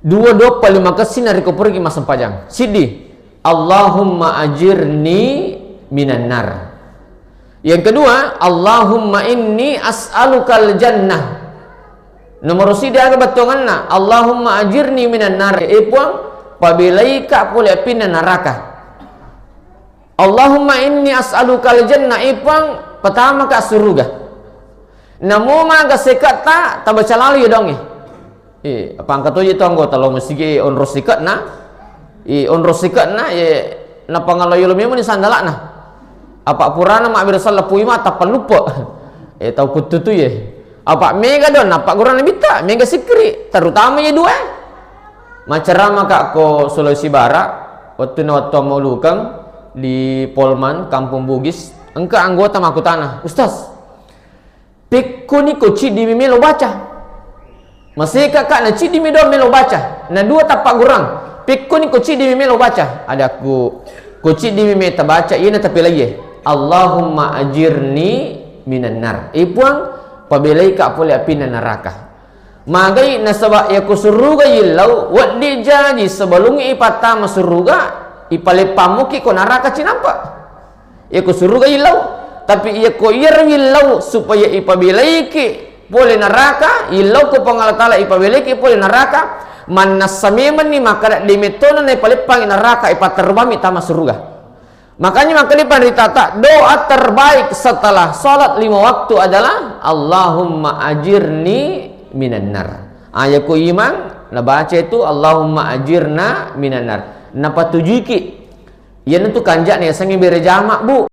dua paling makasih nari ko pergi mas sempajang sidi Allahumma ajirni minan nar. Yang kedua, Allahumma inni as'alukal jannah. Nomor sidi aga batonganna Allahumma ajirni minan nar. Ipuang pabilaika pula pina neraka. Allahumma inni as'alukal jannah. Ipuang pertama ka surga. Namo maga sekata tabaca lalu ya dong apa angkat aja tonggo talo mesti on rosikat na on rosikat na na pangalayo lumemo ni sandala na apa purana mak birsal lapui mata palupa tahu kututu apa mega don apa gurana bita mega sikri terutama ya dua macerama kak ko Sulawesi Barat waktu na waktu mau lukang di Polman Kampung Bugis engka anggota makutana Ustaz pikku ni koci di mimelo baca masih kakak na cidi mi do melo baca na dua tapak gurang pikku ni koci di mimelo baca ada ku koci di mime tabaca ina tapi lagi Allahumma ajirni minan nar ipuang pabelai ka pole apina neraka magai na sabak ya kusuruga yilau wat dijaji sebelum ipata masuruga ipalepamuki ko neraka cinampa ya kusuruga yilau tapi ia ko yilau supaya ipabelai ki boleh neraka ilau ko pangalatala ipabeleki boleh neraka manasamiman ni maka di metona na ipalipang neraka ipaterbami tama surga. Makanya maka ditata doa terbaik setelah salat 5 waktu adalah Allahumma ajirni minan nar. Ayaku iman na baca itu Allahumma ajirna minan nar. Napa tujuki? Yan itu kanjak ni sangi bere jamak bu.